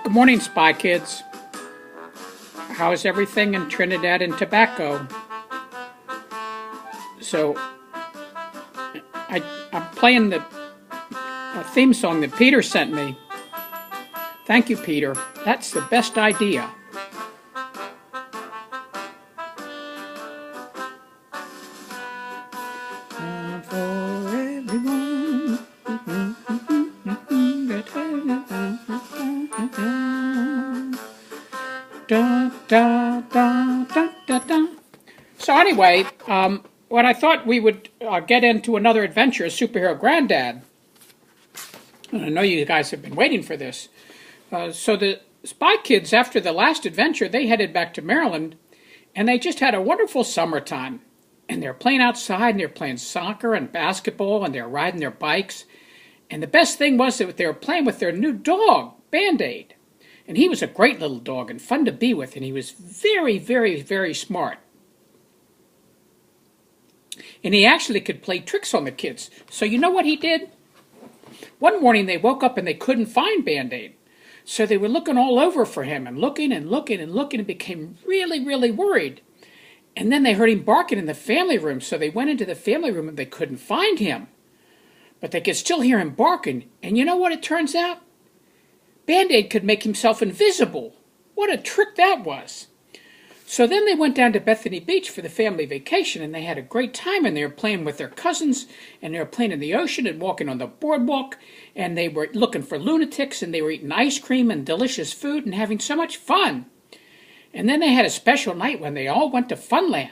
Good morning, Spy Kids. How's everything in Trinidad and Tobago? So, I'm playing the theme song that Peter sent me. Thank you, Peter. That's the best idea. Da, da, da, da, da, da. So anyway, what I thought we would get into another adventure is Superhero Granddad. And I know you guys have been waiting for this. So the Spy Kids, after the last adventure, they headed back to Maryland, and they just had a wonderful summertime. And they're playing outside, and they're playing soccer and basketball, and they're riding their bikes. And the best thing was that they were playing with their new dog, Band-Aid. And he was a great little dog and fun to be with, and he was very, very, very smart. And he actually could play tricks on the kids. So you know what he did? One morning they woke up and they couldn't find Band-Aid. So they were looking all over for him and looking and looking and looking and became really, really worried. And then they heard him barking in the family room, so they went into the family room and they couldn't find him. But they could still hear him barking. And you know what it turns out? Band-Aid could make himself invisible. What a trick that was. So then they went down to Bethany Beach for the family vacation, and they had a great time, and they were playing with their cousins, and they were playing in the ocean and walking on the boardwalk, and they were looking for lunatics, and they were eating ice cream and delicious food and having so much fun. And then they had a special night when they all went to FunLand.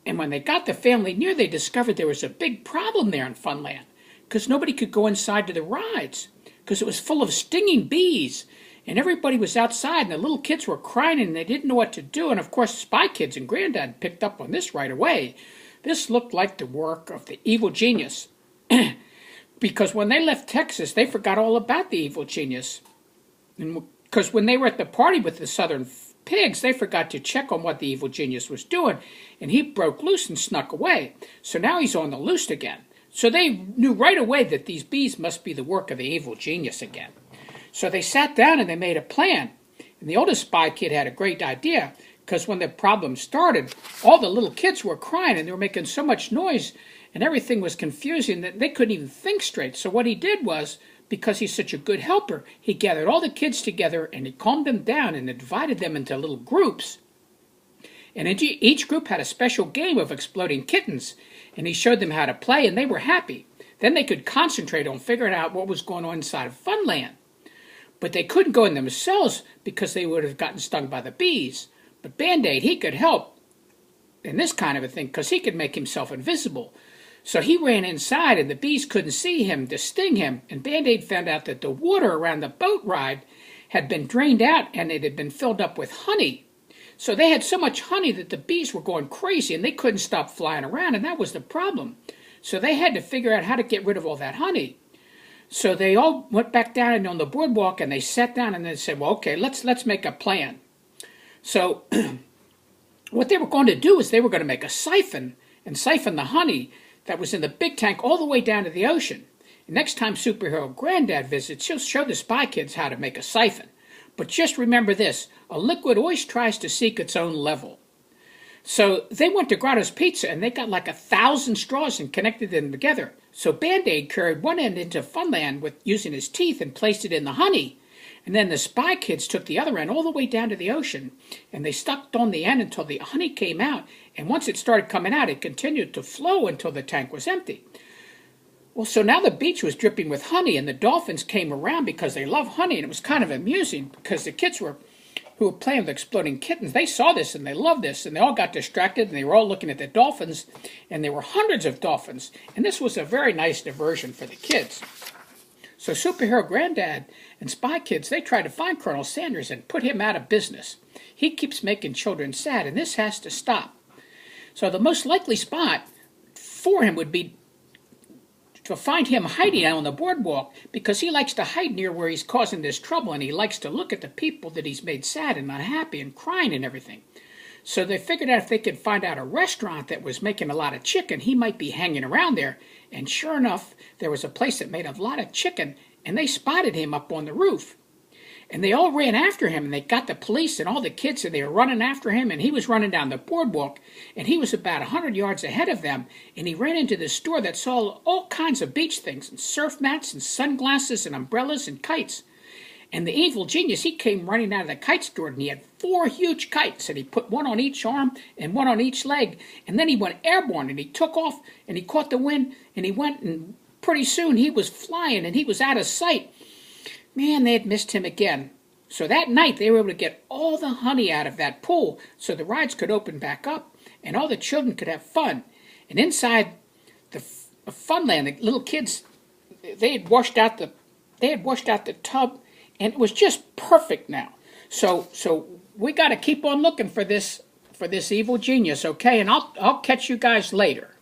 And when they got the family near, they discovered there was a big problem there in FunLand, because nobody could go inside to the rides, because it was full of stinging bees. And everybody was outside, and the little kids were crying, and they didn't know what to do. And, of course, Spy Kids and Granddad picked up on this right away. This looked like the work of the evil genius. Because when they left Texas, they forgot all about the evil genius. And because when they were at the party with the Southern pigs, they forgot to check on what the evil genius was doing. And he broke loose and snuck away. So now he's on the loose again. So they knew right away that these bees must be the work of the evil genius again. So they sat down and they made a plan. And the oldest Spy Kid had a great idea, because when the problem started, all the little kids were crying and they were making so much noise and everything was confusing that they couldn't even think straight. So what he did was, because he's such a good helper, he gathered all the kids together and he calmed them down and divided them into little groups. And each group had a special game of exploding kittens, and he showed them how to play, and they were happy. Then they could concentrate on figuring out what was going on inside of FunLand. But they couldn't go in themselves because they would have gotten stung by the bees. But Band-Aid, he could help in this kind of a thing because he could make himself invisible. So he ran inside and the bees couldn't see him to sting him. And Band-Aid found out that the water around the boat ride had been drained out and it had been filled up with honey. So they had so much honey that the bees were going crazy and they couldn't stop flying around, and that was the problem. So they had to figure out how to get rid of all that honey. So they all went back down on the boardwalk and they sat down and they said, well, okay, let's make a plan. So what they were going to do is they were going to make a siphon and siphon the honey that was in the big tank all the way down to the ocean. And next time Superhero Granddad visits, she'll show the Spy Kids how to make a siphon. But just remember this, a liquid always tries to seek its own level. So they went to Grotto's Pizza and they got like 1,000 straws and connected them together. So Band-Aid carried one end into FunLand with using his teeth and placed it in the honey. And then the Spy Kids took the other end all the way down to the ocean, and they stuck on the end until the honey came out. And once it started coming out, it continued to flow until the tank was empty. Well, so now the beach was dripping with honey, and the dolphins came around because they love honey, and it was kind of amusing because the kids who were playing with exploding kittens, they saw this and they loved this, and they all got distracted and they were all looking at the dolphins, and there were hundreds of dolphins, and this was a very nice diversion for the kids. So Superhero Granddad and Spy Kids, they tried to find Colonel Sanders and put him out of business. He keeps making children sad, and this has to stop. So the most likely spot for him would be to find him hiding out on the boardwalk, because he likes to hide near where he's causing this trouble, and he likes to look at the people that he's made sad and unhappy and crying and everything. So they figured out if they could find out a restaurant that was making a lot of chicken, he might be hanging around there. And sure enough, there was a place that made a lot of chicken, and they spotted him up on the roof. And they all ran after him, and they got the police and all the kids, and they were running after him, and he was running down the boardwalk, and he was about 100 yards ahead of them, and he ran into the store that sold all kinds of beach things, and surf mats, and sunglasses, and umbrellas, and kites. And the evil genius, he came running out of the kite store, and he had 4 huge kites, and he put one on each arm and one on each leg, and then he went airborne, and he took off, and he caught the wind, and he went, and pretty soon he was flying, and he was out of sight. Man, they had missed him again. So that night, they were able to get all the honey out of that pool so the rides could open back up and all the children could have fun. And inside the FunLand, the little kids, they had washed out the tub, and it was just perfect now. So we got to keep on looking for this evil genius, okay? And I'll catch you guys later.